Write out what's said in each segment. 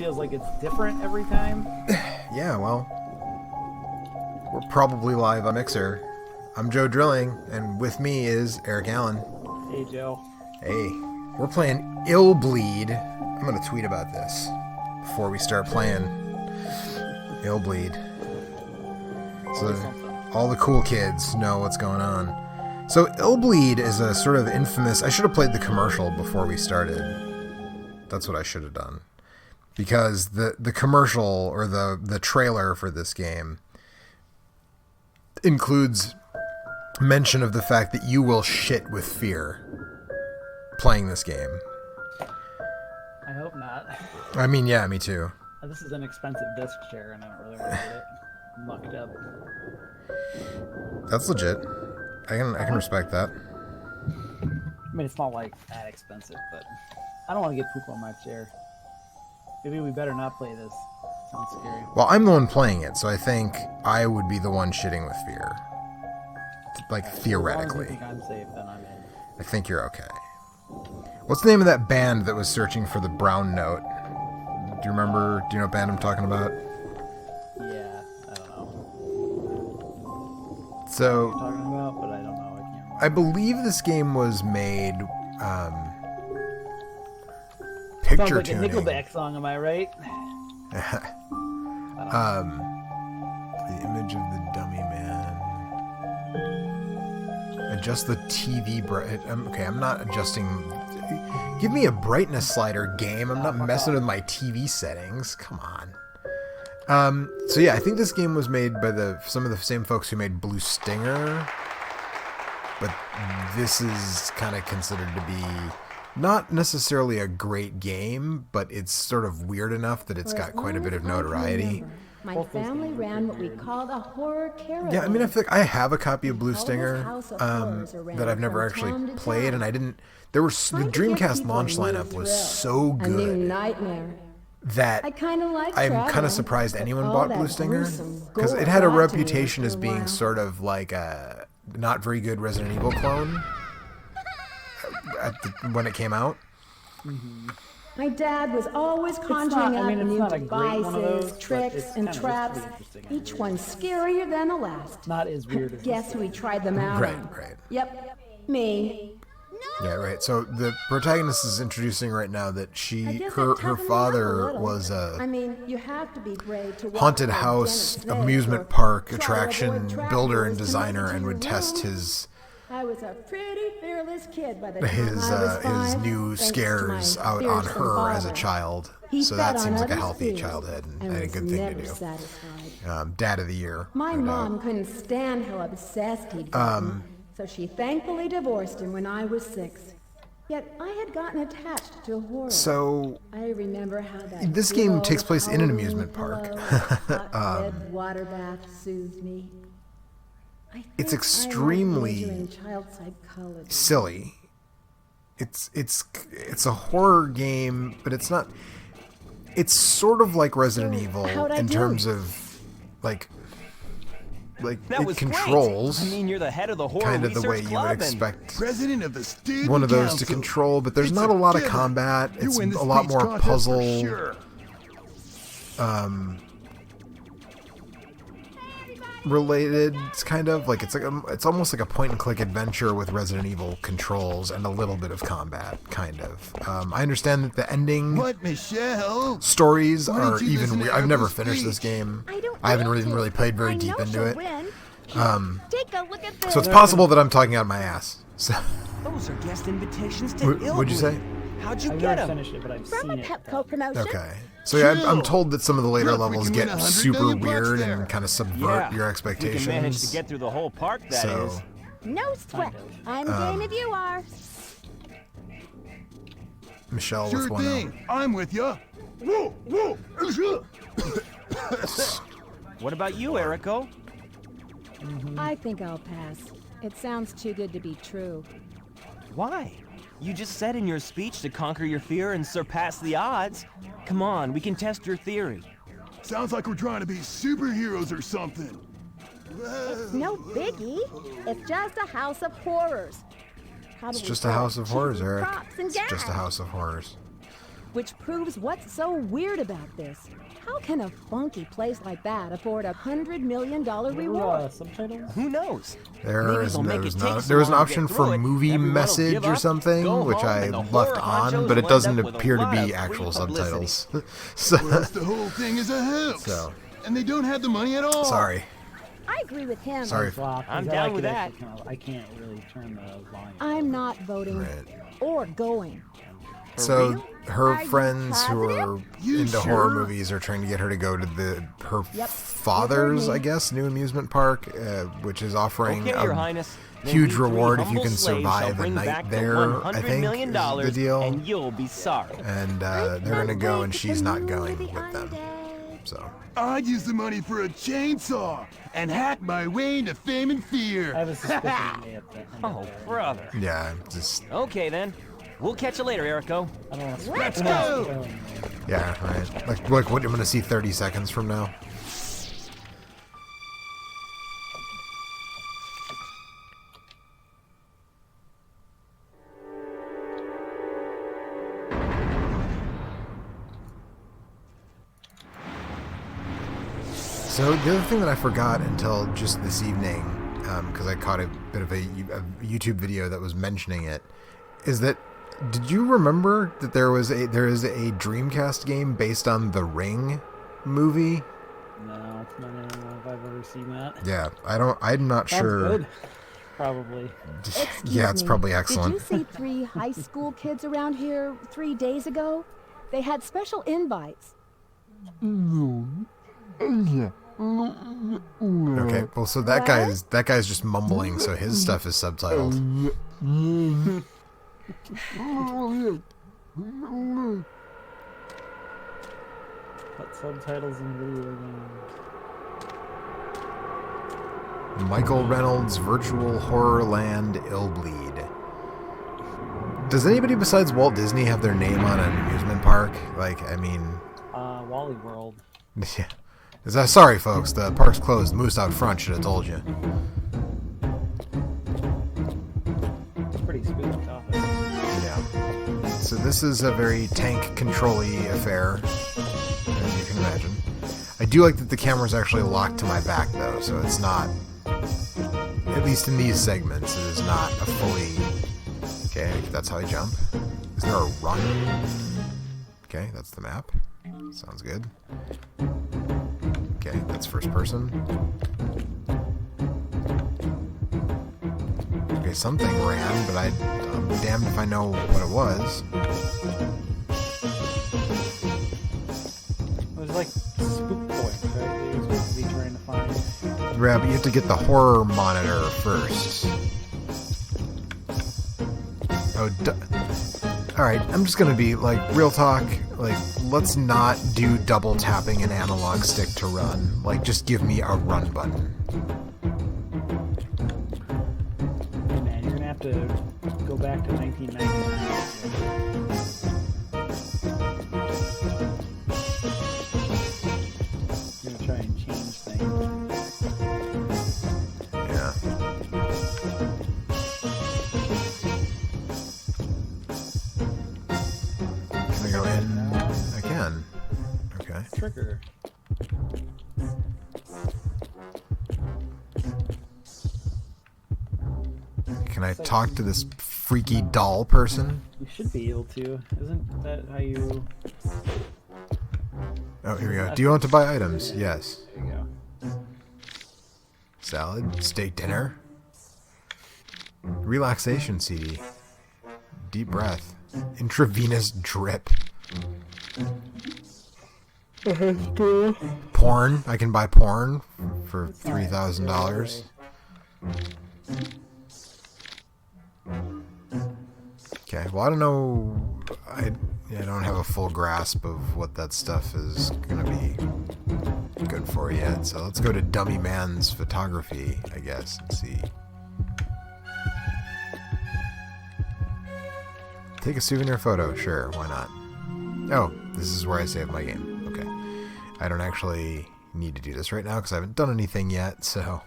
feels like it's different every time. Yeah, well, we're probably live on Mixer. I'm Joe Drilling, and with me is Eric Allen. Hey, Joe. Hey, we're playing ILLBLEED. I'm going to tweet about this before we start playing ILLBLEED. So all the cool kids know what's going on. So ILLBLEED is a sort of infamous... I should have played the commercial before we started. That's what I should have done. Because the commercial, or the trailer for this game, includes mention of the fact that you will shit with fear playing this game. I hope not. I mean, yeah, me too. This is an expensive disc chair, and I don't really want to get it mucked up. That's legit. I can respect that. I mean, it's not like that expensive, but I don't want to get poop on my chair. Maybe we better not play this. Sounds scary. Well, I'm the one playing it, so I think I would be the one shitting with fear. Like, theoretically. As long as you think I'm safe, then I'm in. I think you're okay. What's the name of that band that was searching for the brown note? Do you remember? Do you know what band I'm talking about? Yeah, I don't know. So, What you're talking about, but I don't know. I can't remember. I believe this game was made Sounds picture like tuning. a Nickelback song, am I right? The image of the dummy man. Adjust the TV bright. Okay, I'm not adjusting. Give me a brightness slider, game. I'm not messing with my TV settings. Come on. So yeah, I think this game was made by some of the same folks who made Blue Stinger, but this is kind of considered to be not necessarily a great game, but it's sort of weird enough that it's got quite a bit of notoriety. My family ran what we called a horror caravan. Yeah, I mean, I feel like I have a copy of Blue Stinger that I've never actually played, and I didn't. The Dreamcast launch lineup was so good that I'm kind of surprised anyone bought Blue Stinger, because it had a reputation as being sort of like a not very good Resident Evil clone when it came out. Mm-hmm. My dad was always conjuring up new devices, tricks, and traps, each one scarier than the last. Not as weird as Guess who he tried them out on? Right. Yep, me. Yeah, right. So the protagonist is introducing right now that her father was a you have to be brave to haunted house amusement park attraction builder and designer, and would test his I was a pretty fearless kid by the time I was 5, his new scares out on her as a child. So that seems like a healthy childhood and a good thing to do. Dad of the year. My mom couldn't stand how obsessed he'd gotten, so she thankfully divorced him when I was 6. Yet I had gotten attached to horror. So I remember how that this game takes place in an amusement park. Red water bath soothed me. It's extremely silly. It's a horror game, but it's not. It's sort of like Resident Evil in terms of like it controls. Great. I mean, you're the head of the horror kind of the way you would expect one of those to control, but there's not a lot of combat. It's a lot more puzzle. Related. It's kind of like it's almost like a point and click adventure with Resident Evil controls and a little bit of combat, kind of. I understand that the ending stories are even weird. I've never finished this game. I haven't really played very deep into it. So it's possible that I'm talking out my ass. So those are guest invitations to what'd you say? How'd you I've get never them? finished it, but I've From seen a it. Pepco promotion. Okay. So yeah, I'm told that some of the later levels get super weird and kind of subvert your expectations. We can manage to get through the whole park, that is. No sweat. I'm game if you are. Michelle with one O. I'm with you. What about you, Erico? I think I'll pass. It sounds too good to be true. Why? You just said in your speech to conquer your fear and surpass the odds. Come on, we can test your theory. Sounds like we're trying to be superheroes or something. It's no biggie. It's just a house of horrors. It's just a house of horrors, Eric. It's just a house of horrors. which proves what's so weird about this. How can a funky place like that afford $100 million reward? Subtitles? Who knows? There was an option for movie message or something, which I left on, but it doesn't appear to be actual subtitles. So, Plus, the whole thing is a hoax. So. And they don't have the money at all. Sorry. I agree with him. Sorry. I'm down with that. I can't really turn the volume. I'm not voting or going. So her friends who are You into sure? horror movies are trying to get her to go to her Yep. father's, I guess, new amusement park, which is offering Okay, Your a Highness. Then huge you three reward if you humble can slaves survive shall a bring night back the there, I $100 think, million, is the deal. and you'll be sorry. And they're going to go, and she's not going with them. So. I'd use the money for a chainsaw and hack my way into fame and I fear. have a suspicion you may have to end Oh, up brother. Yeah, just Okay, then. We'll catch you later, Erico. I don't want to Let's go! yeah, right. Like what I'm going to see 30 seconds from now. So the other thing that I forgot until just this evening, because I caught a bit of a YouTube video that was mentioning it, is that did you remember that there is a Dreamcast game based on the Ring movie? No, I don't know if I've ever seen that. Yeah, I'm not Sounds sure. good. Probably. Yeah, it's probably excellent. Did you see 3 high school kids around here 3 days ago? They had special invites. Okay, well, so that guy's just mumbling, so his stuff is subtitled. What subtitles in video games? Michael Reynolds' Virtual Horror Land ILLBLEED. Does anybody besides Walt Disney have their name on an amusement park? Like, I mean... Wally World. Yeah. Sorry, folks, the park's closed. The moose out front should have told you. It's pretty spooky topic. Yeah. So this is a very tank control-y affair, as you can imagine. I do like that the camera's actually locked to my back, though, so it's not... At least in these segments, it is not a fully... Okay, that's how I jump. Is there a run? Okay, that's the map. Sounds good. Okay, that's first person. Okay, something ran, but I'm damned if I know what it was. It was like Spook Point, right? He was supposed to be trying to find. Yeah, but you have to get the horror monitor first. Oh, alright, I'm just gonna be, like, real talk, like, let's not do double tapping an analog stick to run. Like, just give me a run button. Hey man, you're gonna have to go back to 1999. You're gonna try and change things. Yeah. Can I go in? I can. Okay. Trigger. Can I talk to this freaky doll person? You should be able to. Isn't that how you... Oh, here we go. Do you want to buy items? Yes. There you go. Salad, steak dinner, relaxation CD, deep breath, intravenous drip, porn. I can buy porn for $3,000. Okay, well, I don't know. I don't have a full grasp of what that stuff is gonna be good for yet, so let's go to Dummy Man's Photography, I guess, and see. Take a souvenir photo, sure, why not? Oh, this is where I save my game. Okay. I don't actually need to do this right now because I haven't done anything yet, so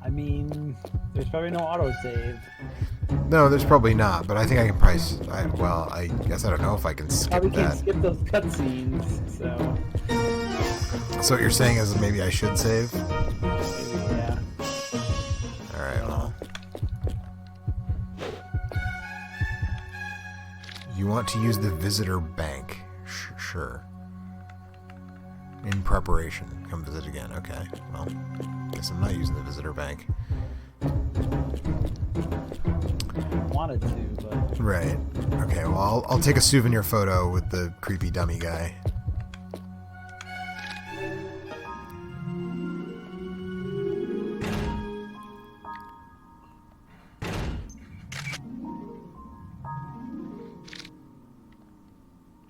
I mean, there's probably no autosave. No, there's probably not, but I think I can price. Well, I guess I don't know if I can skip Probably that. can't skip those cutscenes, so. So what you're saying is maybe I should save? Maybe, yeah. Alright, well. You want to use the visitor bank. Sure. In preparation. Come visit again. Okay, well. Guess I'm not using the visitor bank. Wanted to, but. Right. Okay, well, I'll take a souvenir photo with the creepy dummy guy.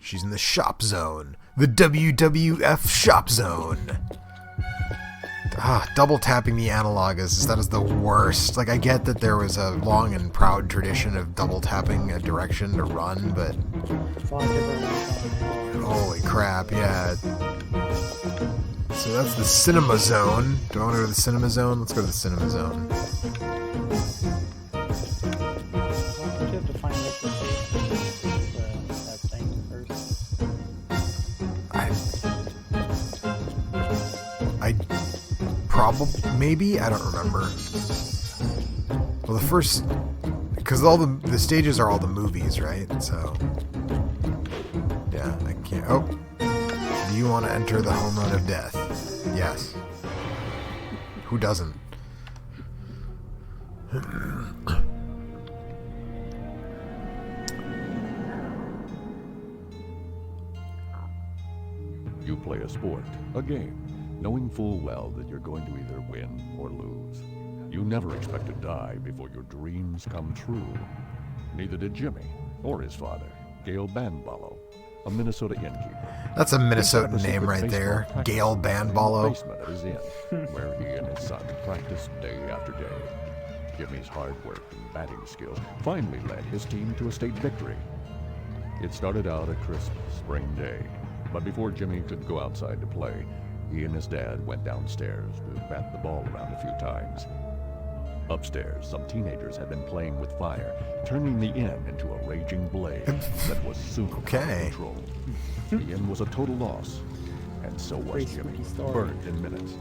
She's in the shop zone. The WWF shop zone. Double tapping the analog that is the worst. Like, I get that there was a long and proud tradition of double tapping a direction to run, but holy crap, yeah. So that's the cinema zone. Do I want to go to the cinema zone? Let's go to the cinema zone. You have to find that thing first. I probably, maybe, I don't remember. Well, the first, because all the stages are all the movies, right? So, yeah, I can't. Oh, do you want to enter the home run of death? Yes. Who doesn't? You play a sport, a game, knowing full well that you're going to either win or lose. You never expect to die before your dreams come true. Neither did Jimmy or his father, Gail Banballo, a Minnesota innkeeper. That's a Minnesotan name right there, Gail Banballo. Basement at his inn, where he and his son practiced day after day. Jimmy's hard work and batting skills finally led his team to a state victory. It started out a crisp spring day, but before Jimmy could go outside to play, he and his dad went downstairs to bat the ball around a few times. Upstairs, some teenagers had been playing with fire, turning the inn into a raging blaze that was soon out of control. The inn was a total loss, and so was Jimmy, burned in minutes.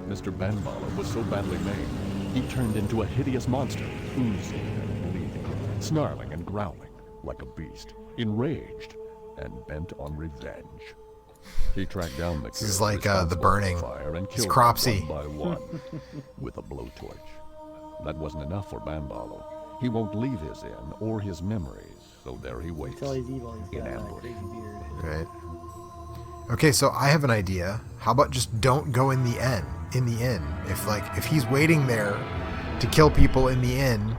Mr. Banballo was so badly maimed, he turned into a hideous monster, oozing and bleeding, snarling and growling like a beast, enraged and bent on revenge. He tracked down the This is like The Burning. Fire and It's killed Cropsy. them one by one with a blowtorch. That wasn't enough for Banballo. He won't leave his inn or his memories, so there he waits Until he's evil, he's in got ambush. a crazy beard. Right. Okay, so I have an idea. How about just don't go in the inn? If he's waiting there to kill people in the inn,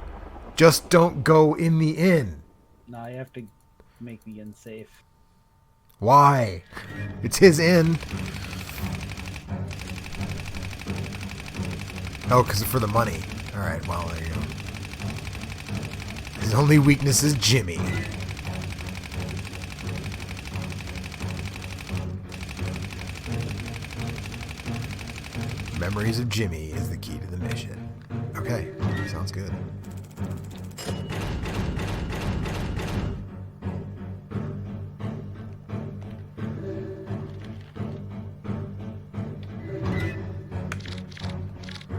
just don't go in the inn. No, you have to make the inn safe. Why? It's his inn. Oh, because for the money. Alright, well, there you go. His only weakness is Jimmy. Memories of Jimmy is the key to the mission. Okay, sounds good.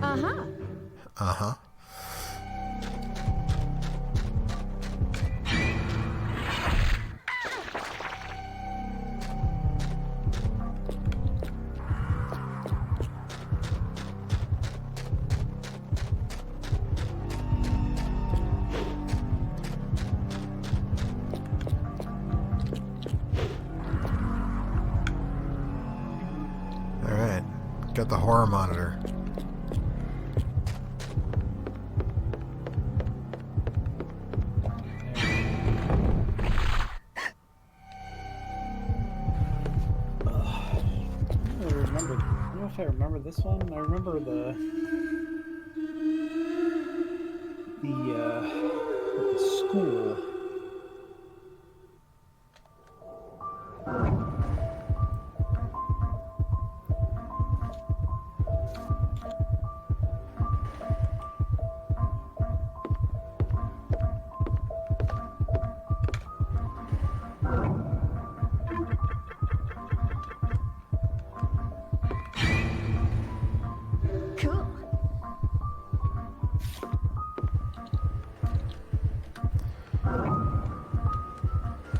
Uh-huh. Uh-huh. All right. Got the horror monitor. I remember this one. I remember the school.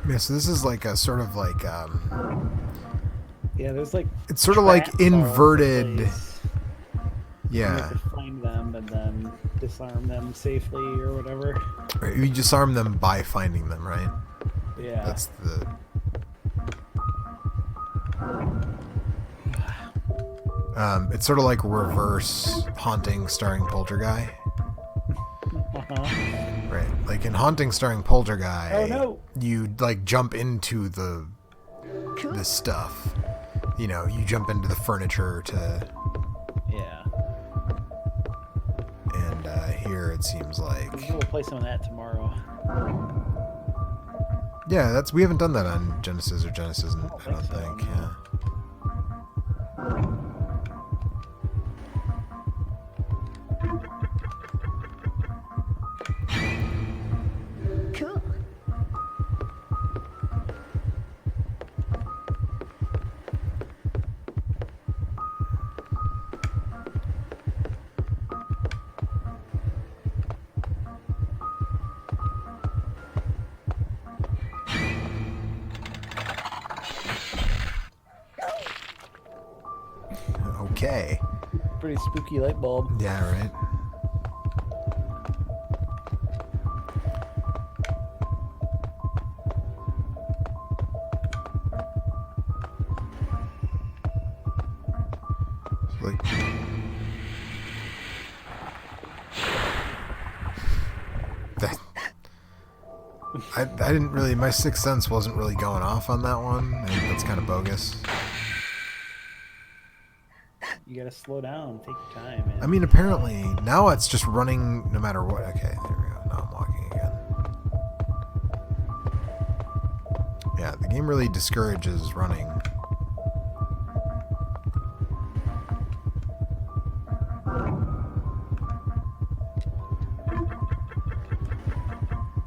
Yeah, so this is like a sort of like Yeah, there's like it's sort of like traps all over the inverted. place. You Yeah. have to find them and then disarm them safely or whatever. Right, you disarm them by finding them, right? Yeah. That's the. It's sort of like reverse Haunting starring Poltergeist. Right, like in Haunting starring Poltergeist, Oh, no. you like jump into the stuff. You know, you jump into the furniture to. Yeah. And here it seems like. We'll play some of that tomorrow. Yeah, we haven't done that on Genesis or Genesis, I don't think. no. Yeah. Cool. Okay. Pretty spooky light bulb. Yeah, right. Like, that, I didn't really, my sixth sense wasn't really going off on that one. I think that's kind of bogus. You gotta slow down, take your time. Man. I mean, apparently, now it's just running no matter what. Okay, there we go. Now I'm walking again. Yeah, the game really discourages running.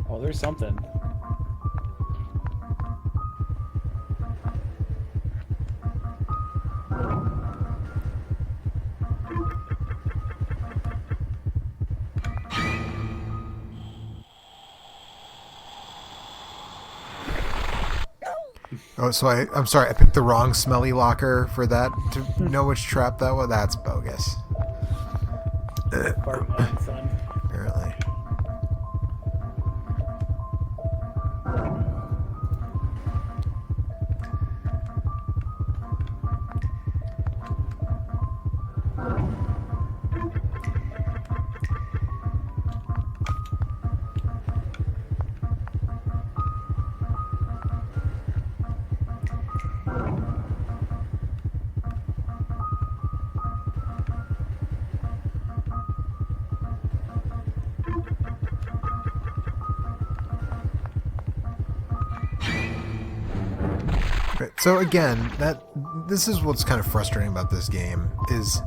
Oh, there's something. Oh, so I'm sorry, I picked the wrong smelly locker for that to know which trap that was. That's bogus. Part one, son. Apparently. Right, so again, this is what's kind of frustrating about this game is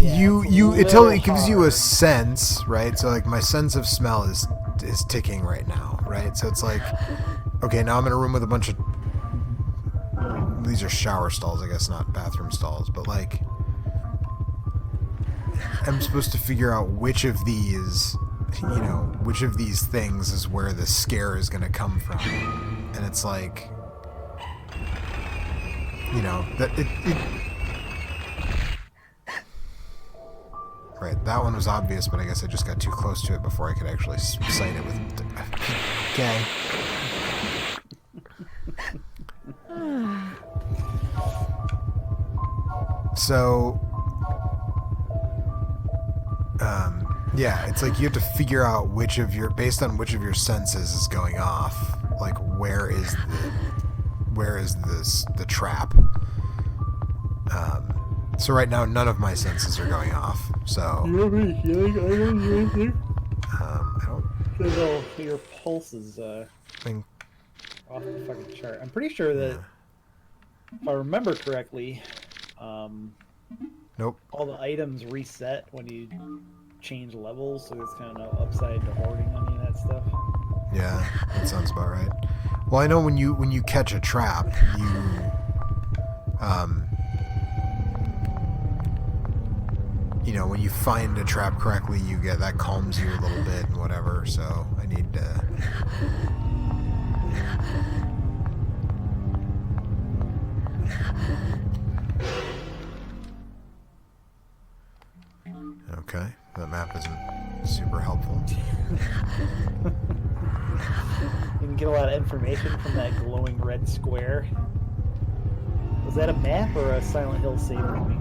it gives you a sense, right? So like my sense of smell is ticking right now, right? So it's like, okay, now I'm in a room with a bunch of, these are shower stalls, I guess, not bathroom stalls, but like I'm supposed to figure out which of these, which of these things is where the scare is going to come from. And it's like, that right, that one was obvious, but I guess I just got too close to it before I could actually sight it with. Okay. So, yeah, it's like you have to figure out based on which of your senses is going off. Like, where is the trap? So right now, none of my senses are going off. So I don't Your pulse is think. off the fucking chart. I'm pretty sure that if I remember correctly, Nope. all the items reset when you change levels, so it's kind of upside to hoarding any of that stuff. Yeah, that sounds about right. Well, I know when you catch a trap, when you find a trap correctly, that calms you a little bit and whatever. So I need to. Okay, that map isn't super helpful. You can get a lot of information from that glowing red square. Was that a map or a Silent Hill save point?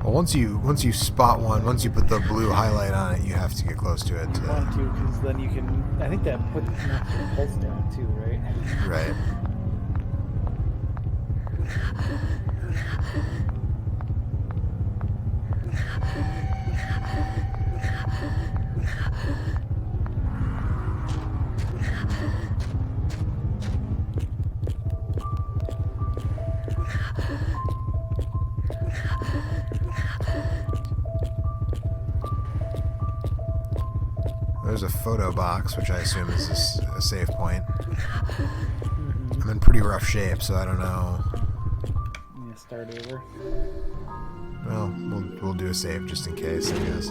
Well, once you spot one, once you put the blue highlight on it, you have to get close to it. You want to, because then you can. I think that puts your pulse down too, right? Right. There's a photo box, which I assume is a save point. I'm in pretty rough shape, so I don't know. Yeah, start over. Well, we'll do a save just in case, I guess.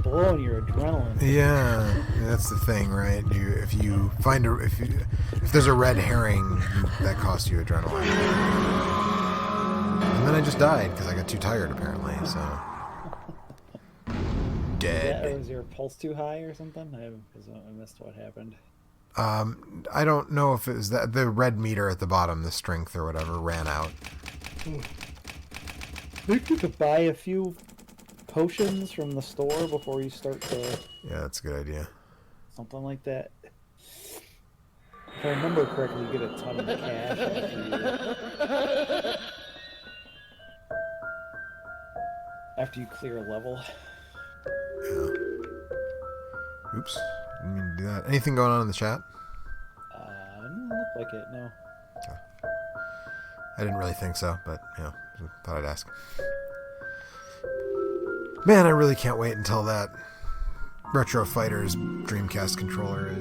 Blowing your adrenaline. Yeah, that's the thing, right? If there's a red herring, that costs you adrenaline. And then I just died because I got too tired, apparently. So dead. Yeah, was your pulse too high or something? I missed what happened. I don't know if it was that the red meter at the bottom, the strength or whatever, ran out. I think you could buy a few potions from the store before you start to... Yeah, that's a good idea. Something like that. If I remember correctly, you get a ton of cash after you clear a level. Yeah. Oops. Didn't mean to do that. Anything going on in the chat? Doesn't look like it, no. Okay. I didn't really think so, but, thought I'd ask. Man, I really can't wait until that Retro Fighters Dreamcast controller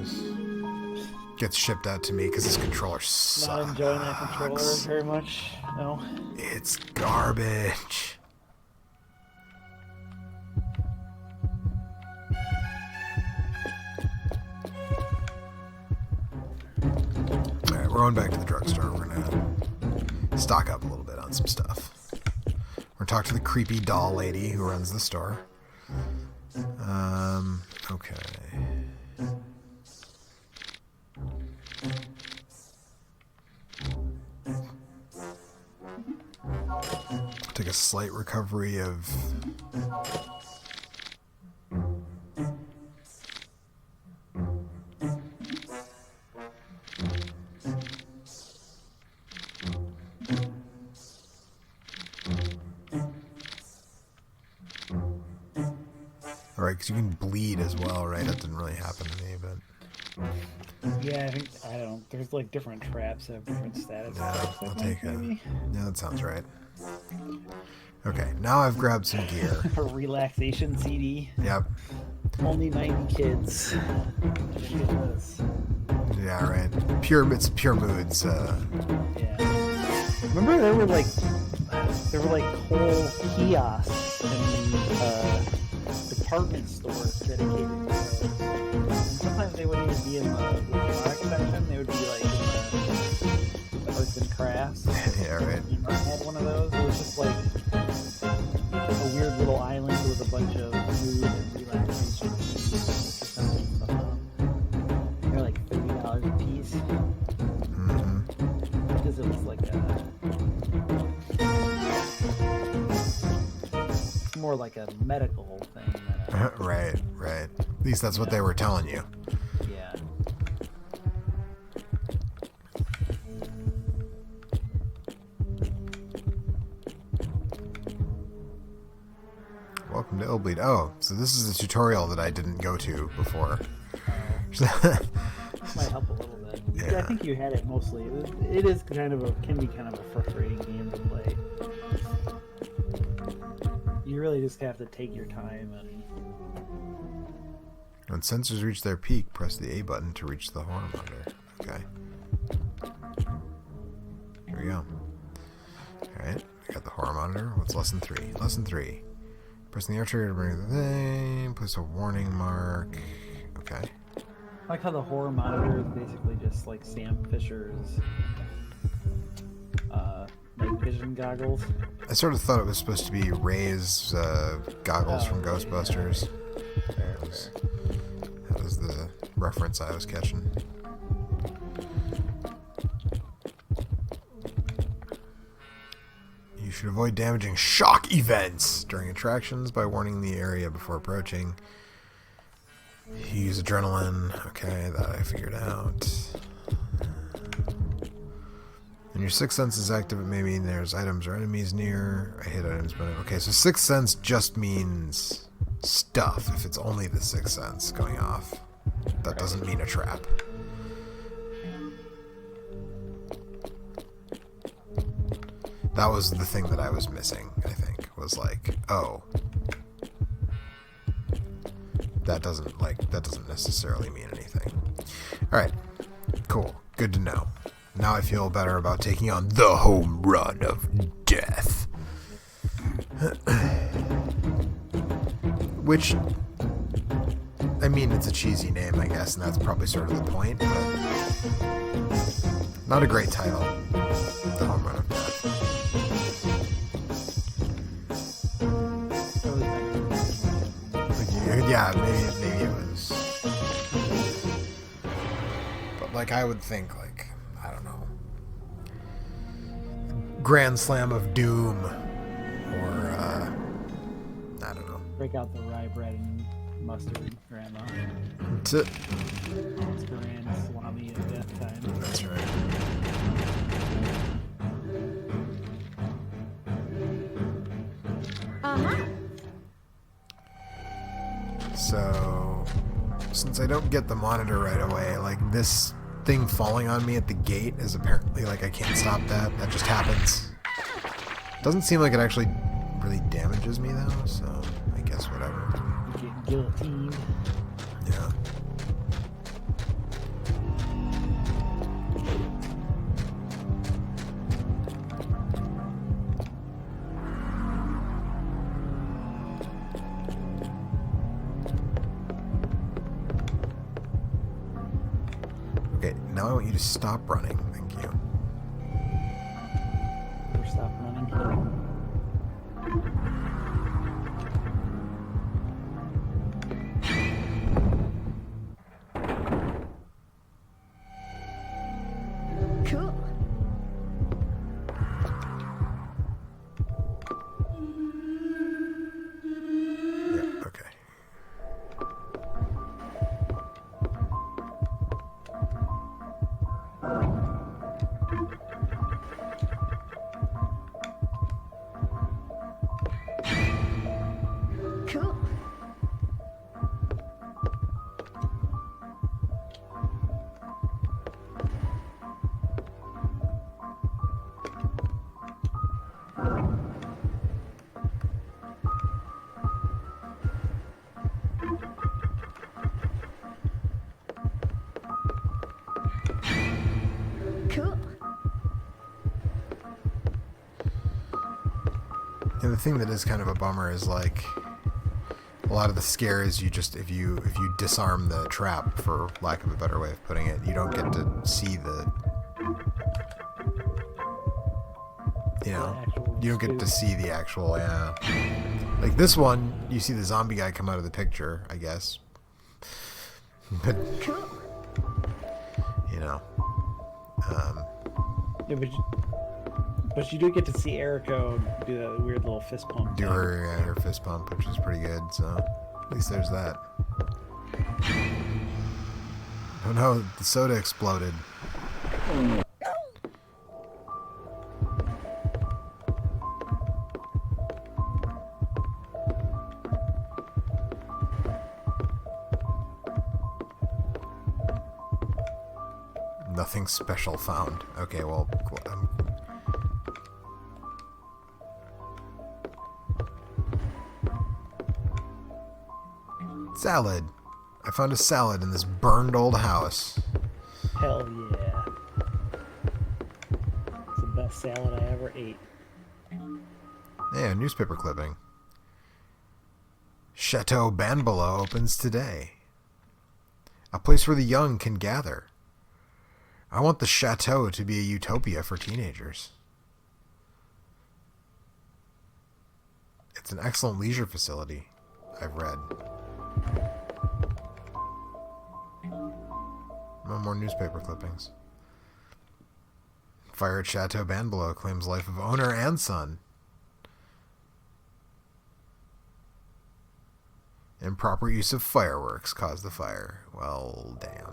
gets shipped out to me, because this controller sucks. Not enjoying that controller very much, no. It's garbage. Alright, we're going back to the drugstore. We're gonna stock up a little bit on some stuff. We're gonna talk to the creepy doll lady who runs the store. Okay. Take a slight recovery of... Alright, because you can bleed as well, right? That didn't really happen to me, but... Yeah, I don't know. There's like different traps that have different status. Yeah, I'll take it. Yeah, that sounds right. Okay, now I've grabbed some gear. A relaxation CD. Yep. Only 90 kids. Yeah, right. It's pure moods. Yeah. Remember there were like whole kiosks in department stores dedicated to those. And sometimes they wouldn't even be in the product section. They would be like in the arts and crafts. Yeah, right. You had one of those. It was just like a weird little island with a bunch of food and relaxation. They're like $30 a piece. Because it was like more like a medical thing than a, Right. At least that's what they were telling you. yeah. Welcome to ILLBLEED. Oh, so this is a tutorial that I didn't go to before. This might help a little bit. Yeah. I think you had it mostly. It is kind of can be kind of a frustrating game to play. You really just have to take your time and. When sensors reach their peak, press the A button to reach the horn monitor. Okay. Here we go. Alright, I got the horror monitor. What's lesson 3? Lesson 3. Pressing the air trigger to bring the thing. Place a warning mark. Okay. I like how the horror monitor is basically just like Sam Fisher's night vision goggles. I sort of thought it was supposed to be Ray's goggles from Ghostbusters. That was the reference I was catching. You should avoid damaging shock events during attractions by warning the area before approaching. You use adrenaline. Okay, that I figured out. When your sixth sense is active, it may mean there's items or enemies near. I hit items, but okay, so sixth sense just means stuff if it's only the sixth sense going off. That doesn't mean a trap. That was the thing that I was missing, I think, was like, oh, that doesn't necessarily mean anything. Alright, cool, good to know. Now I feel better about taking on the home run of death. Which, I mean, it's a cheesy name, I guess, and that's probably sort of the point, but not a great title. The home run of death. Yeah, maybe it was. But like, I would think, like, I don't know, Grand Slam of Doom, or I don't know. Break out the rye bread and mustard, Grandma. That's it. It's Grand Salami at death time. That's right. So, since I don't get the monitor right away, like this thing falling on me at the gate is apparently like I can't stop that. That just happens. Doesn't seem like it actually really damages me though, so I guess whatever. You get guillotined. Yeah. Okay, now I want you to stop running. Thank you. Or stop running. Cool. Yeah, okay. Cool. Cool. And the thing that is kind of a bummer is like a lot of the scare is if you disarm the trap, for lack of a better way of putting it, you don't get to see the, you know, you don't get to see the actual, yeah. Like this one, you see the zombie guy come out of the picture, I guess. But, you know, yeah, but you do get to see Eriko do that weird little fist pump. Do her fist pump, which is pretty good, so at least there's that. Oh no, the soda exploded. Nothing special found. Okay, well, salad. I found a salad in this burned old house. Hell yeah. It's the best salad I ever ate. Yeah, newspaper clipping. Chateau Banbalo opens today. A place where the young can gather. I want the chateau to be a utopia for teenagers. It's an excellent leisure facility, I've read. No more newspaper clippings. Fire at Chateau Banbalo claims life of owner and son. Improper use of fireworks caused the fire. Well, damn.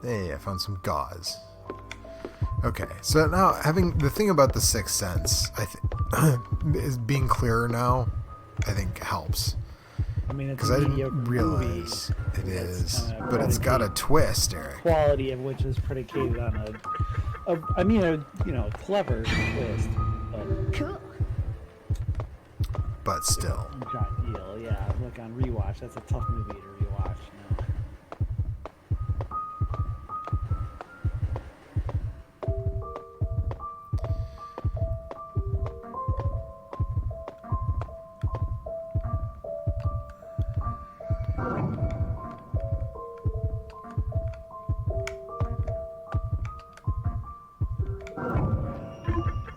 Hey, I found some gauze. Okay, so now having the thing about the Sixth Sense, I think, is being clearer now. I think helps. I mean, it's because I didn't realize it is, but it's got a twist, Eric. Quality of which is predicated on a clever twist, but still. John Deal, yeah. Look, on rewatch, that's a tough movie to rewatch. No.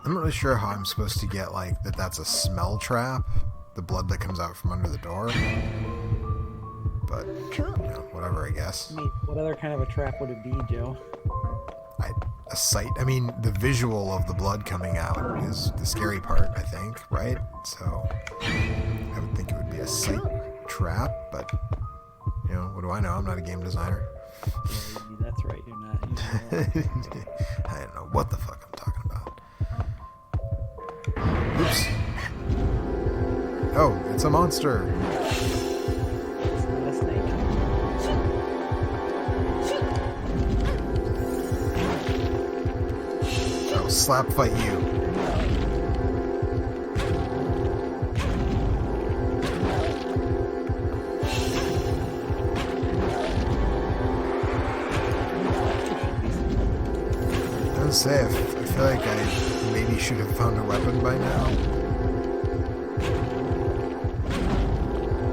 I'm not really sure how I'm supposed to get, like, that's a smell trap, the blood that comes out from under the door. But, you know, whatever, I guess. I mean, what other kind of a trap would it be, Joe? A sight. I mean, the visual of the blood coming out is the scary part, I think, right? So, I would think it would be a sight trap, but, you know, what do I know? I'm not a game designer. Yeah, that's right, you're not. I don't know what the fuck I'm talking about. Oops. Oh, it's a monster. It's not a snake. I'll slap fight you. I would say, I feel like I maybe should have found a weapon by now.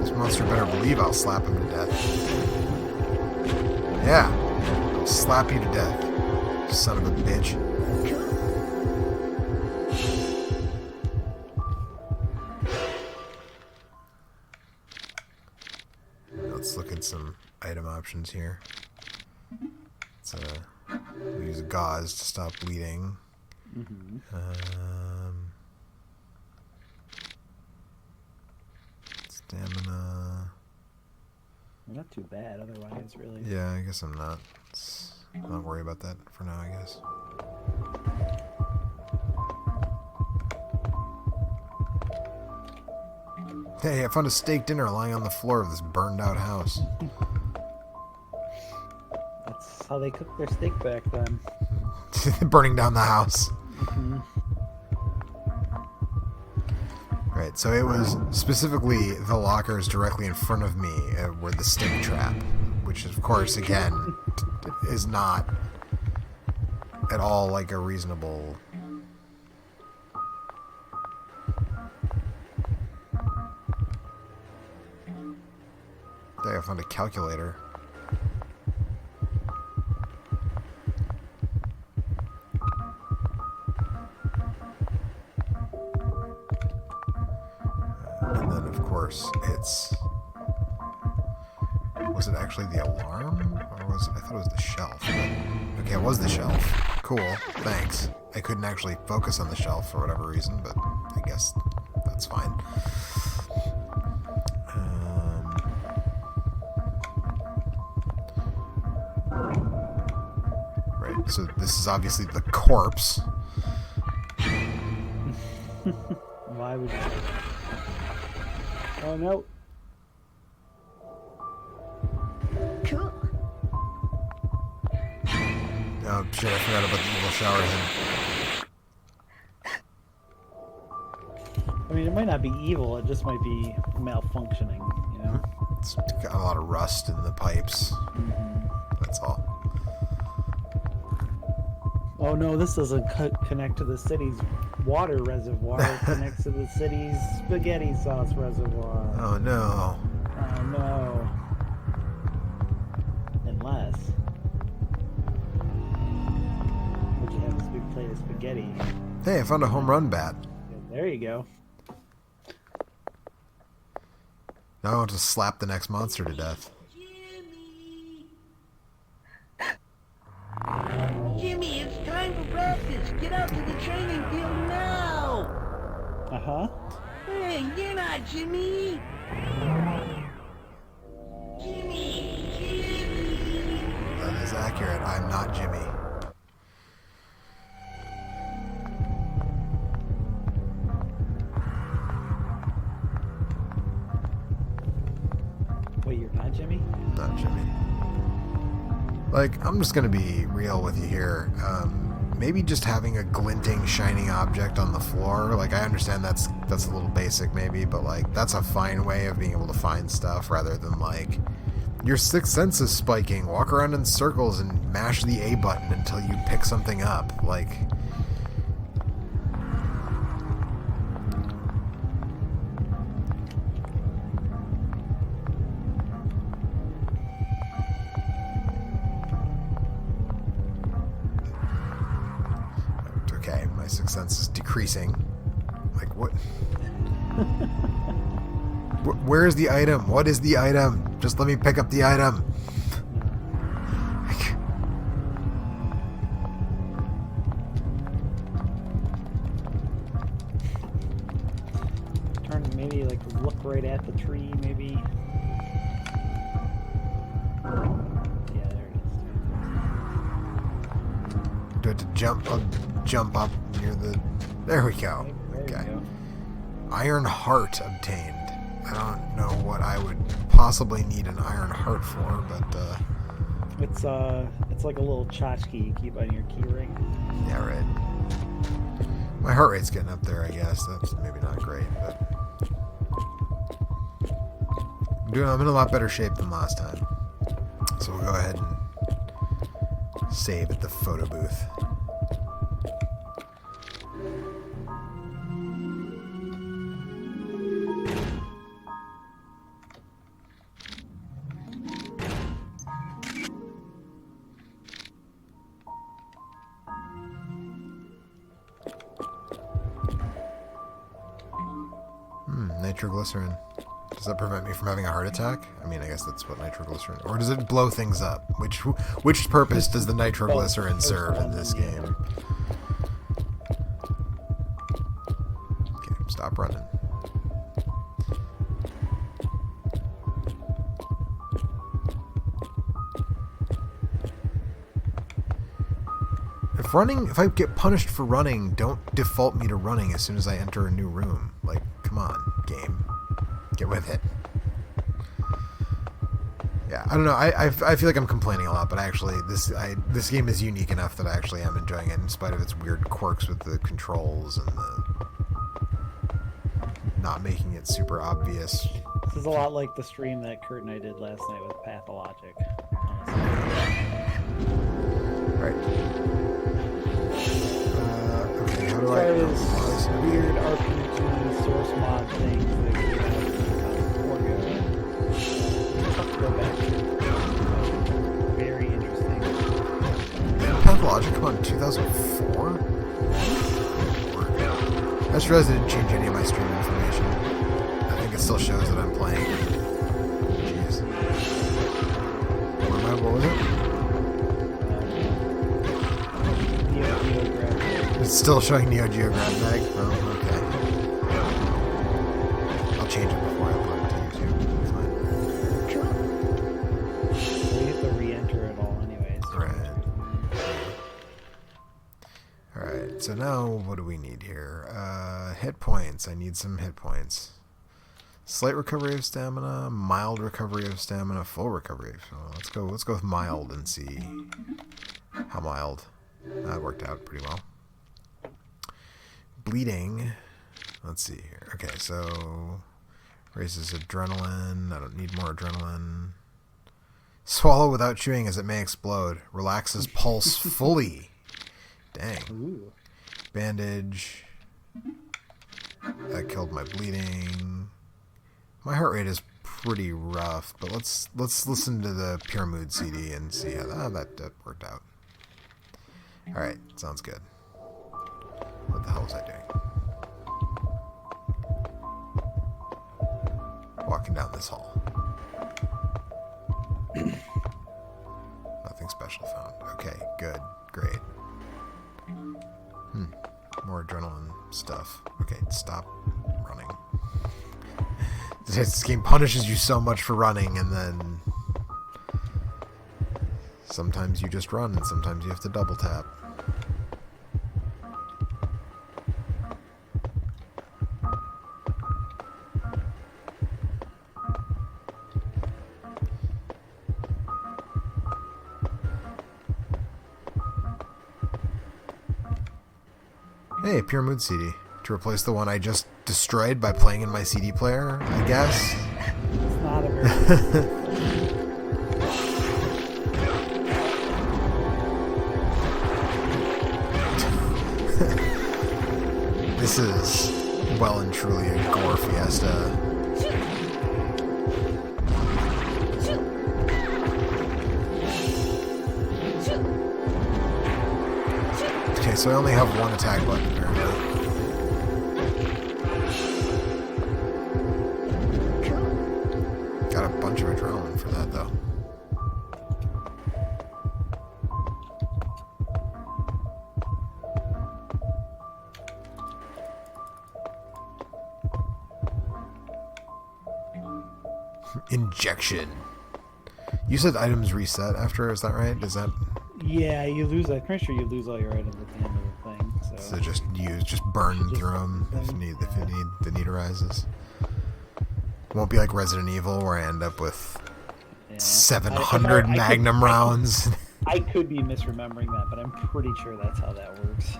This monster better believe I'll slap him to death. Yeah, I'll slap you to death, son of a bitch. Let's look at some item options here. We use gauze to stop bleeding. Mm-hmm. Stamina. Well, not too bad, otherwise, really. Yeah, I guess I'm not. Not worry about that for now, I guess. Hey, I found a steak dinner lying on the floor of this burned out house. That's how they cooked their steak back then. Burning down the house. Mm-hmm. Right, so it was specifically the lockers directly in front of me were the stink trap, which of course, again, is not at all like a reasonable... There, I found a calculator. And then, of course, it's... Was it actually the alarm? Or was it... I thought it was the shelf. But... Okay, it was the shelf. Cool, thanks. I couldn't actually focus on the shelf for whatever reason, but I guess that's fine. Right, so this is obviously the corpse. Why would you... Oh, no. Cool. Oh, shit, I forgot about the evil shower head. I mean, it might not be evil, it just might be malfunctioning, you know? It's got a lot of rust in the pipes. That's all. Oh no, this doesn't connect to the city's water reservoir. It connects to the city's spaghetti sauce reservoir. Oh no. Oh no. Unless... Would you have this big plate of spaghetti? Hey, I found a home run bat. Yeah, there you go. Now I want to slap the next monster to death. Jimmy, it's time for practice. Get out to the training field now. Uh-huh. Hey, you're not Jimmy. Jimmy. That is accurate. I'm not Jimmy. Wait, you're not Jimmy? Not Jimmy. Like, I'm just gonna be real with you here. Maybe just having a glinting, shining object on the floor. Like, I understand that's a little basic, maybe, but like, that's a fine way of being able to find stuff rather than like, your sixth sense is spiking. Walk around in circles and mash the A button until you pick something up. Like. Okay, my sixth sense is decreasing. Like, what? Where is the item? What is the item? Just let me pick up the item. Turn and maybe like look right at the tree, maybe. Yeah, there it is. Do I have to jump? I'll jump up near the... There we go. There you Okay. go. Iron heart obtained. I don't know what I would possibly need an iron heart for, but It's like a little tchotchke you keep on your key ring. yeah, right. My heart rate's getting up there, I guess. That's maybe not great, but I'm in a lot better shape than last time. So we'll go ahead and save at the photo booth. Nitroglycerin. Does that prevent me from having a heart attack? I mean, I guess that's what nitroglycerin... Or does it blow things up? Which purpose does the nitroglycerin serve in this game? Okay, stop running. If I get punished for running, don't default me to running as soon as I enter a new room. Like, come on, game. Get with it. Yeah, I don't know. I feel like I'm complaining a lot, but actually, this game is unique enough that I actually am enjoying it, in spite of its weird quirks with the controls and the not making it super obvious. This is a lot like the stream that Kurt and I did last night with Pathologic. Right. Okay, how do I... As weird RPG source mod things that came out go back. Very interesting. Did Pathologic come out in 2004? I just realized I didn't change any of my stream information. I think it still shows that I'm playing. Jeez. What was it? Neo Geo Grab Bag. It's still showing Neo Geo Grab Bag? Oh, okay. I'll change it before I upload it to YouTube. It's fine. So you have to re-enter it all anyways. Right. Alright, so now what do we need here? Hit points. I need some hit points. Slight recovery of stamina, mild recovery of stamina, full recovery. So let's go with mild and see how mild. That worked out pretty well. Bleeding. Let's see here. Okay, so raises adrenaline. I don't need more adrenaline. Swallow without chewing as it may explode. Relaxes pulse fully. Dang. Ooh. Bandage. That killed my bleeding. My heart rate is pretty rough, but let's listen to the Pure Mood CD and see how that worked out. Alright, sounds good. What the hell was I doing? Walking down this hall. Nothing special found. Okay, good, great. More adrenaline stuff. Okay, stop running. This game punishes you so much for running, and then sometimes you just run, and sometimes you have to double tap. Hey, Pure Mood CD. To replace the one I just destroyed by playing in my CD player, I guess. It's not a very This is well and truly a gore fiesta. Okay, so I only have one attack button apparently. Got a bunch of adrenaline for that though. Injection. You said items reset after, is that right? Is that... Yeah, you lose. I'm pretty sure you lose all your items at the end of the thing. So just burn through them if the need arises. Won't be like Resident Evil where I end up with 700 Magnum rounds. I could be misremembering that, but I'm pretty sure that's how that works.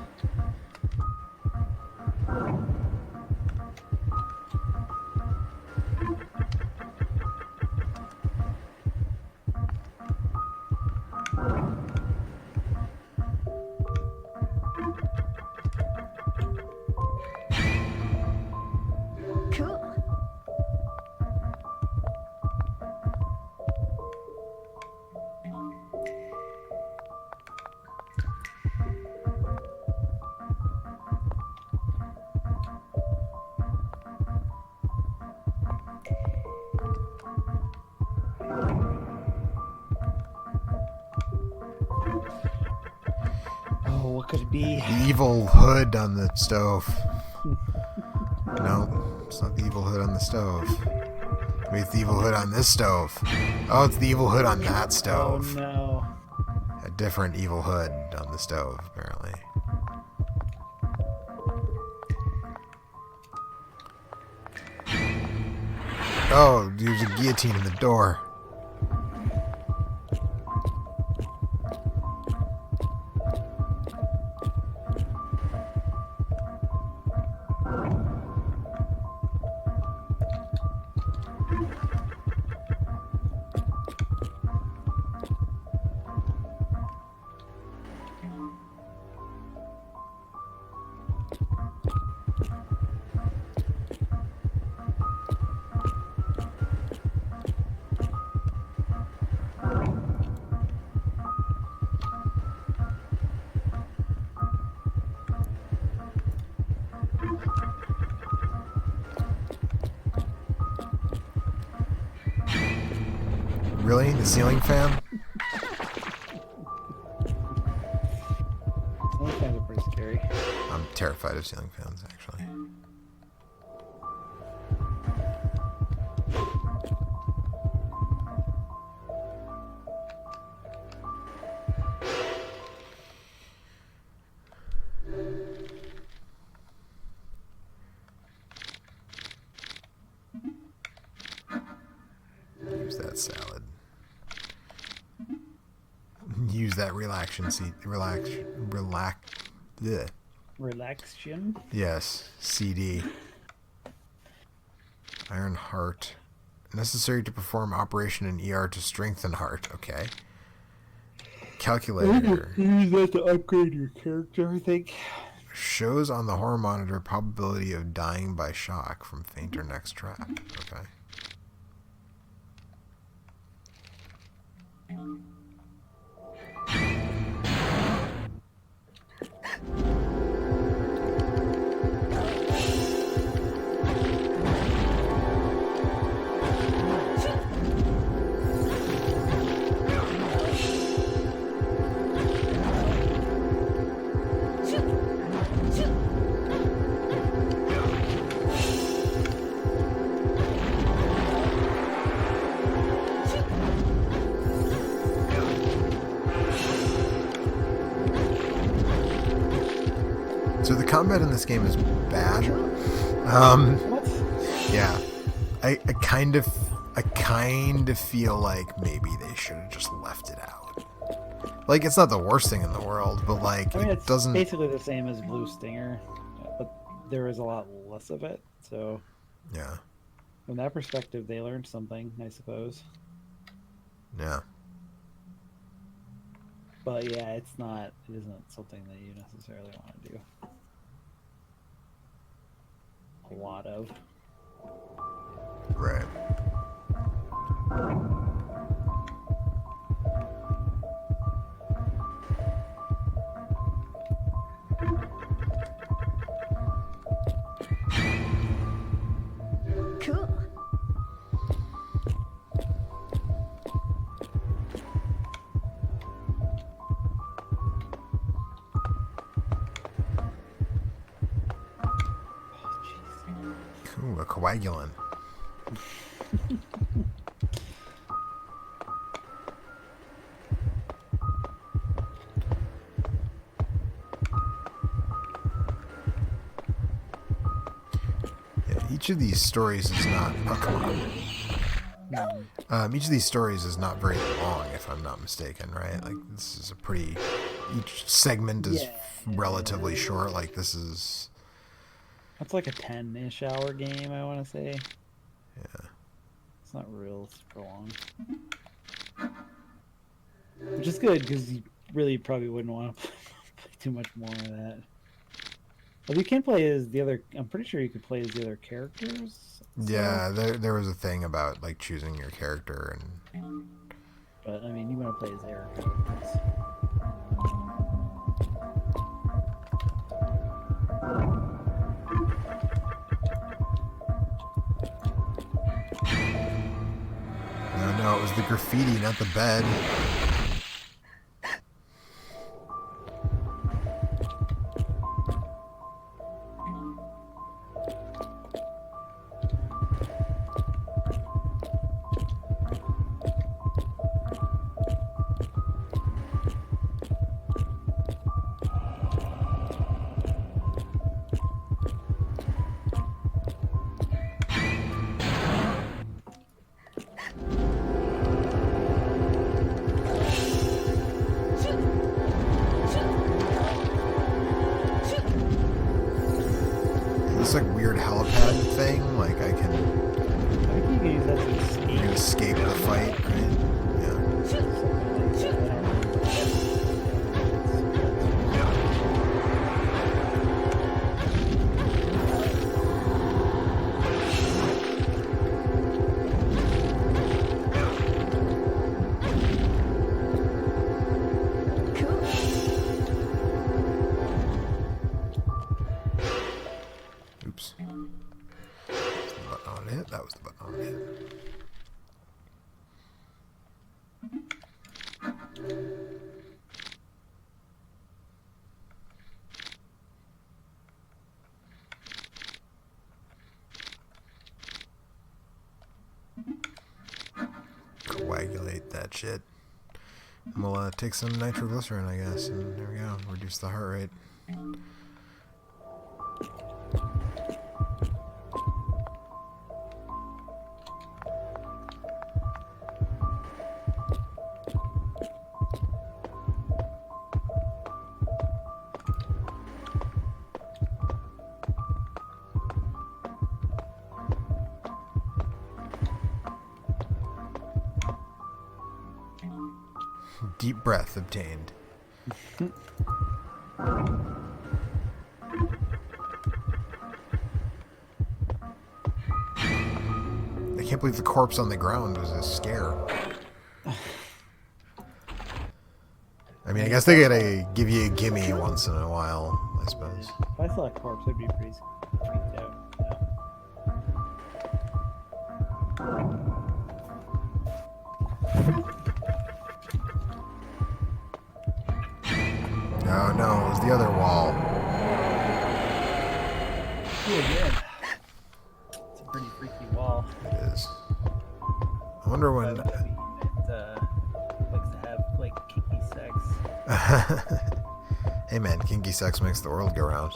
What could it be? The evil hood on the stove. No, it's not the evil hood on the stove. Maybe it's the evil hood on this stove. Oh, it's the evil hood on that stove. Oh no. A different evil hood on the stove, apparently. Oh, there's a guillotine in the door. Really? The ceiling fan? Ceiling fans are pretty scary. I'm terrified of ceiling fans, actually. Use that salad. Use that relaxation. Bleh. Relaxion? Yes, CD. Iron Heart. Necessary to perform operation in ER to strengthen heart. Okay. Calculator. Use that to upgrade your character, I think. Shows on the horror monitor probability of dying by shock from faint or next trap. Okay. So the combat in this game is bad. Yeah, I kind of feel like maybe they should have just left it out. Like, it's not the worst thing in the world, but like, I mean, it it's doesn't. basically the same as Blue Stinger, but there is a lot less of it. So Yeah. from that perspective, they learned something, I suppose. Yeah. But yeah, it isn't something that you necessarily want to do a lot of. Right. Cool. Ooh, a coagulant. Yeah, each of these stories is not. Oh, come on. Each of these stories is not very long, if I'm not mistaken, right? Like, this is a pretty. Each segment is relatively short. Like, this is. That's like a 10-ish hour game, I want to say. Yeah. It's not real super long. Which is good, because you really probably wouldn't want to play too much more of that. Well, you can play as the other... I'm pretty sure you could play as the other characters. So. Yeah, there was a thing about, like, choosing your character and... But, I mean, you want to play as their characters. No, it was the graffiti, not the bed. This like weird helipad thing, like I can use that to escape. escape the fight, right? Oops. That was the button on it. That was the button on it. Coagulate that shit. And we'll take some nitroglycerin, I guess, and there we go. Reduce the heart rate. Deep breath obtained. I can't believe the corpse on the ground was a scare. I mean, I guess they gotta give you a gimme once in a while, I suppose. If I saw a corpse, I'd be pretty freaked out. Oh no, it was the other wall. Yeah. It's a pretty freaky wall. It is. I wonder when... It likes to have, like, kinky sex. Hey man, kinky sex makes the world go round.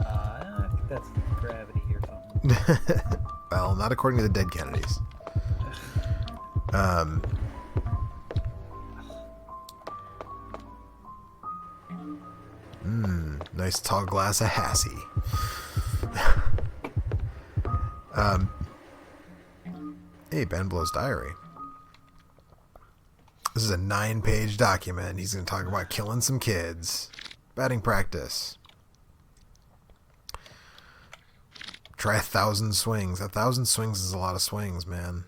I think that's gravity or something. Well, not according to the dead Kennedys. Nice tall glass of Hassie. Hey, Ben Blow's diary. This is a 9-page document. He's going to talk about killing some kids. Batting practice. Try 1,000 swings. 1,000 swings is a lot of swings, man.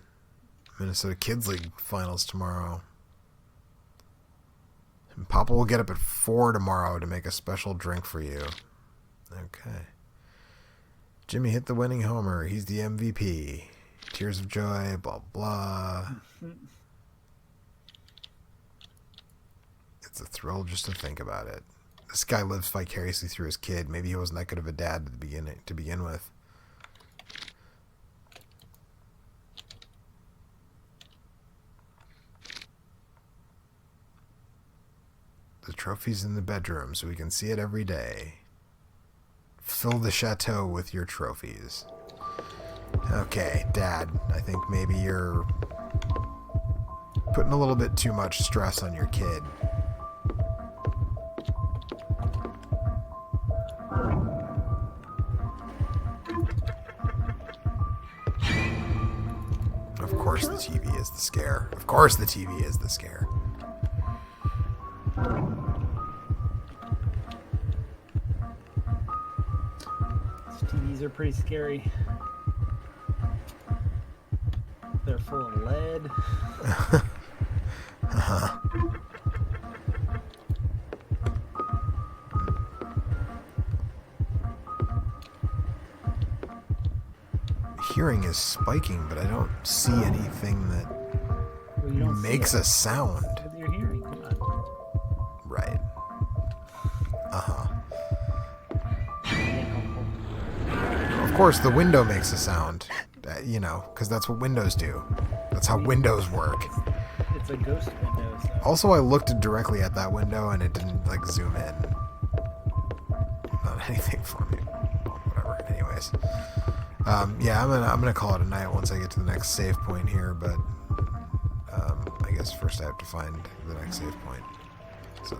Minnesota Kids League finals tomorrow. And Papa will get up at 4 tomorrow to make a special drink for you. Okay. Jimmy hit the winning homer. He's the MVP. Tears of joy, blah, blah. It's a thrill just to think about it. This guy lives vicariously through his kid. Maybe he wasn't that good of a dad to begin with. The trophy's in the bedroom, so we can see it every day. Fill the chateau with your trophies. Okay, Dad, I think maybe you're putting a little bit too much stress on your kid. Of course the TV is the scare. Of course the TV is the scare. TVs are pretty scary. They're full of lead. Hearing is spiking, but I don't see anything that makes a sound. Because you're hearing. Come on. Right. Of course, the window makes a sound. You know, because that's what windows do. That's how windows work. It's a ghost window. So. Also, I looked directly at that window and it didn't like zoom in. Not anything for me. Whatever. Anyways, yeah, I'm gonna call it a night once I get to the next save point here. But I guess first I have to find the next save point. So.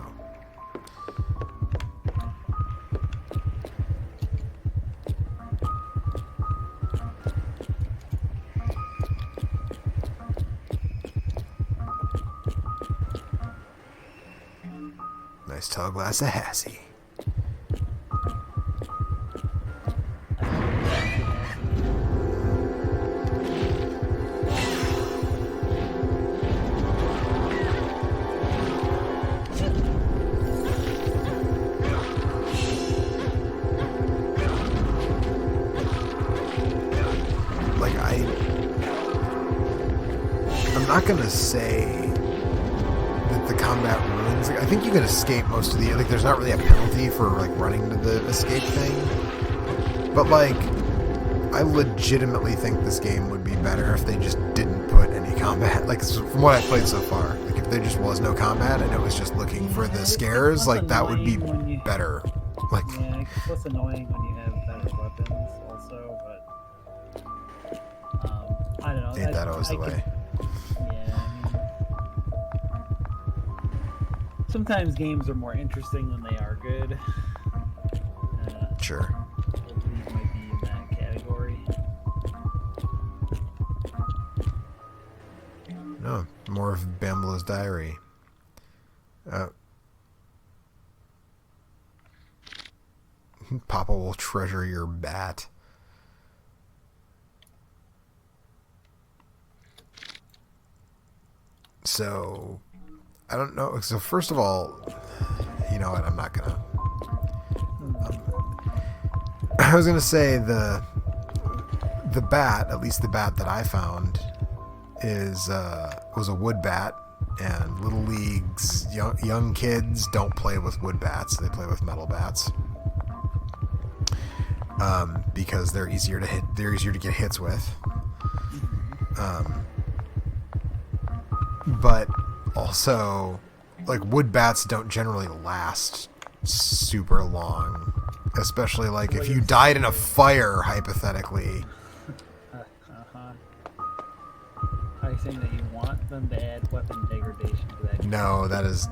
Nice tall glass of Hassie. Like I'm not gonna say the combat ruins. Like, I think you can escape most of the... Like, there's not really a penalty for, like, running to the escape thing. But, like, I legitimately think this game would be better if they just didn't put any combat. Like, from what I've played so far. Like, if there just was no combat and it was just looking for the scares, like, that would be better. Like, yeah, it's less annoying when you have better weapons also, but... I don't know. ain't that always the way. Yeah, I mean... Sometimes games are more interesting when they are good. Sure. ILLBLEED might be in that category. No, more of Bamblow's Diary. Papa will treasure your bat. So, I don't know. So first of all, you know what? I'm not gonna. I was gonna say the bat, at least the bat that I found, was a wood bat, and Little League's young kids don't play with wood bats; they play with metal bats, because they're easier to hit. They're easier to get hits with. But also, like, wood bats don't generally last super long, especially like if you died in a fire, hypothetically. Are you saying that you want them to add weapon degradation to that? No, that is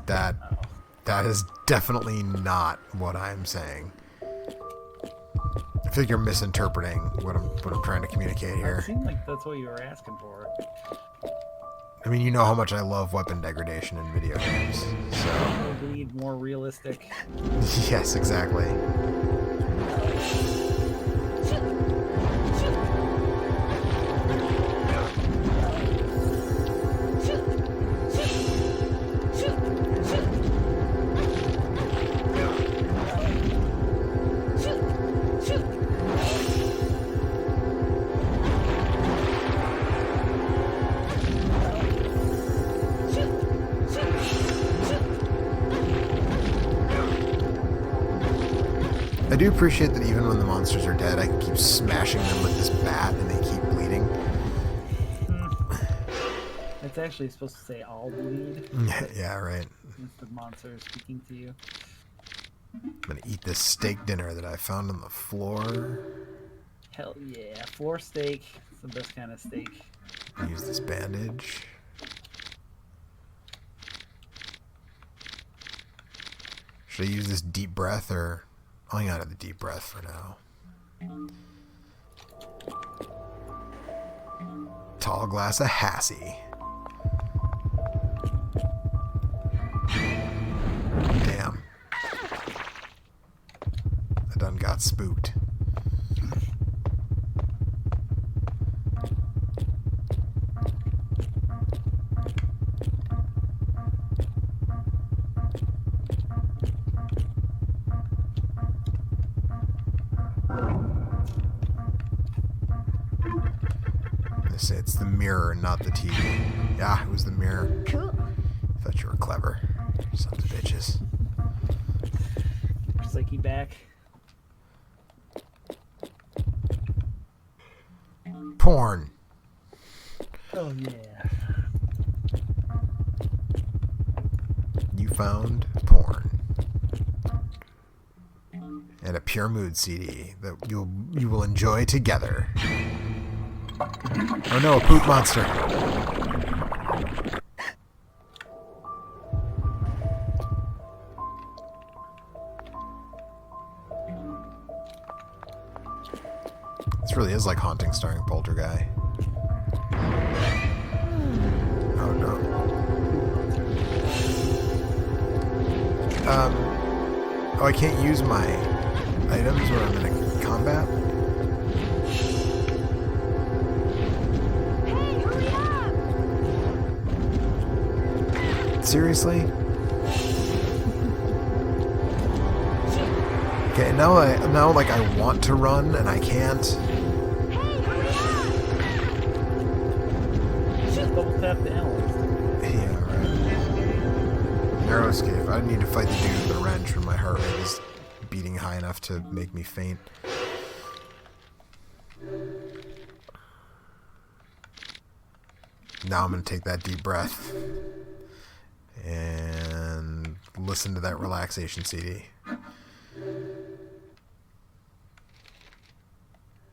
definitely not what I'm saying. I feel like you're misinterpreting what I'm trying to communicate here. It seemed like that's what you were asking for. I mean, you know how much I love weapon degradation in video games, so... ILLBLEED more realistic. Yes, exactly. I do appreciate that even when the monsters are dead, I can keep smashing them with this bat and they keep bleeding. It's actually supposed to say ILLBLEED. Yeah, right. Since the monster is speaking to you. I'm gonna eat this steak dinner that I found on the floor. Hell yeah. Floor steak. It's the best kind of steak. Use this bandage. Should I use this deep breath, or... I'll hang on to the deep breath for now. Tall glass of Hassie. Damn. I done got spooked. They say it's the mirror, not the TV. Yeah, it was the mirror. Cool. Thought you were clever. Sons of bitches. Psyche back. Porn. Oh yeah. You found porn. And a Pure Mood CD that you will enjoy together. Oh no, a poop monster. This really is like Haunting starring Poltergeist. Oh no. Oh, I can't use my items when I'm in a combat? Hey, hurry up! Seriously? Okay, now like I want to run and I can't. Hey, hurry up! Double tap the analyst. Yeah, right. Narrow escape. I need to fight the dude with a wrench when my heart rate is beating high enough to make me faint. Now I'm going to take that deep breath and listen to that relaxation CD.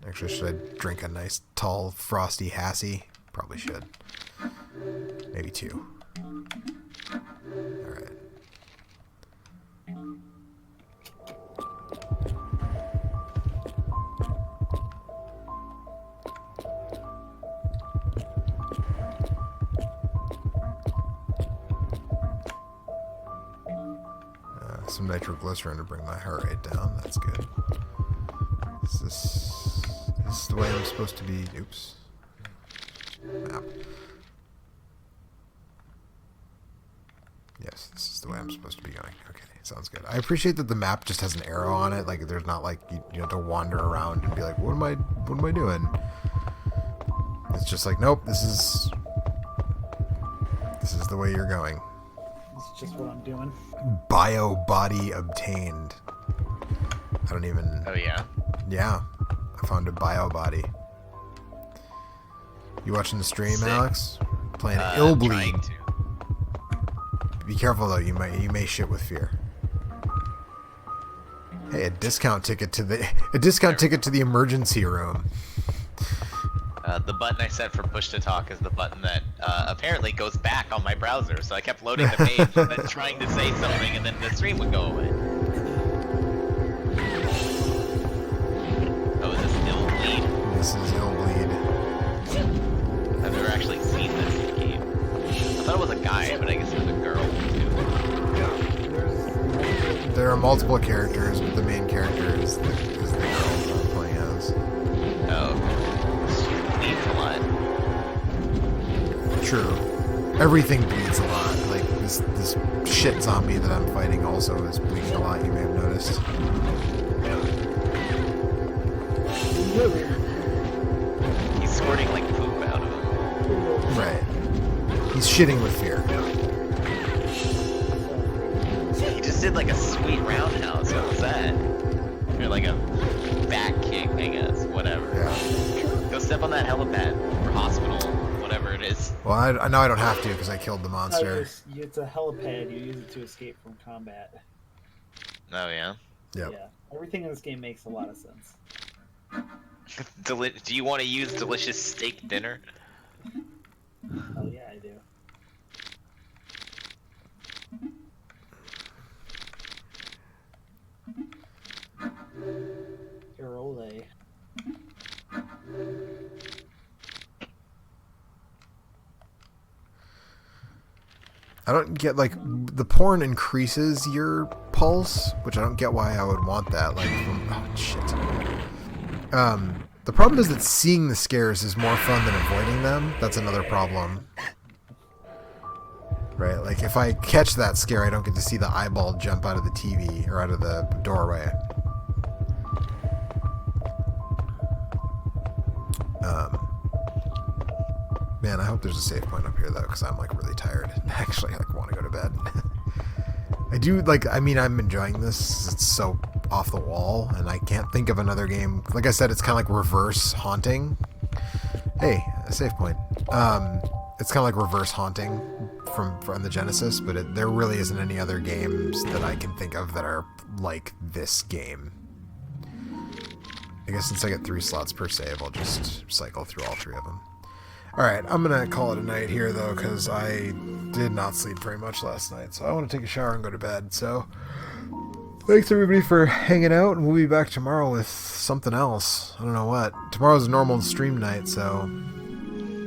Actually, should I drink a nice, tall, frosty Hassie? Probably should. Maybe 2. Alright. Some nitroglycerin to bring my heart rate down. That's good. Is this the way I'm supposed to be? Oops. Map. Yes, this is the way I'm supposed to be going. Okay, sounds good. I appreciate that the map just has an arrow on it. Like, there's not like you have to wander around and be like, what am I doing? It's just like, nope, this is the way you're going. It's just what I'm doing. Bio body obtained. I don't even. Oh yeah. Yeah, I found a bio body. You watching the stream, Sick. Alex? Playing ILLBLEED. Trying to. Be careful though. You may shit with fear. Hey, a discount ticket to the emergency room. The button I set for push to talk is the button that apparently goes back on my browser. So I kept loading the page and then trying to say something, and then the stream would go away. Oh, is this ILLBLEED? This is ILLBLEED. I've never actually seen this game. I thought it was a guy, but I guess it was a girl too. There are multiple characters, but the main character is the girl that I'm playing as. Oh, she bleeds a lot. True. Everything bleeds a lot. Like this shit zombie that I'm fighting also is bleeding a lot. You may have noticed. He's squirting like poop out of him. Right. He's shitting with fear. He just did like a sweet roundhouse. What was that? Or like a back kick, I guess. Whatever. Yeah. Go step on that helipad or hospital, whatever it is. Well, I know I don't have to because I killed the monster. It's a helipad. You use it to escape from combat. Oh yeah. Yep. Yeah. Everything in this game makes a lot of sense. Do you want to use delicious steak dinner? Oh yeah, I do. Irole. I don't get, like, the porn increases your pulse, which I don't get why I would want that. Like, oh shit. The problem is that seeing the scares is more fun than avoiding them. That's another problem. Right, like if I catch that scare, I don't get to see the eyeball jump out of the TV or out of the doorway. Man, I hope there's a save point up here though, because I'm like really tired. Actually, I like want to go to bed. I do like. I mean, I'm enjoying this. It's so off the wall, and I can't think of another game. Like I said, it's kind of like reverse haunting. Hey, a save point. It's kind of like reverse haunting from the Genesis, but there really isn't any other games that I can think of that are like this game. I guess since I get 3 slots per save, I'll just cycle through all 3 of them. Alright, I'm gonna call it a night here though, because I did not sleep very much last night, so I want to take a shower and go to bed. So, thanks everybody for hanging out, and we'll be back tomorrow with something else. I don't know what. Tomorrow's a normal stream night, so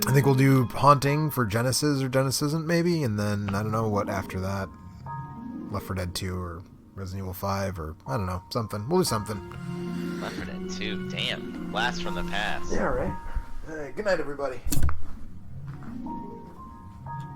I think we'll do Haunting for Genesis or Genesis isn't maybe, and then I don't know what after that. Left 4 Dead 2 or Resident Evil 5 or I don't know, something. We'll do something. Left 4 Dead 2, damn. Blast from the past. Yeah, right. Alright, good night everybody.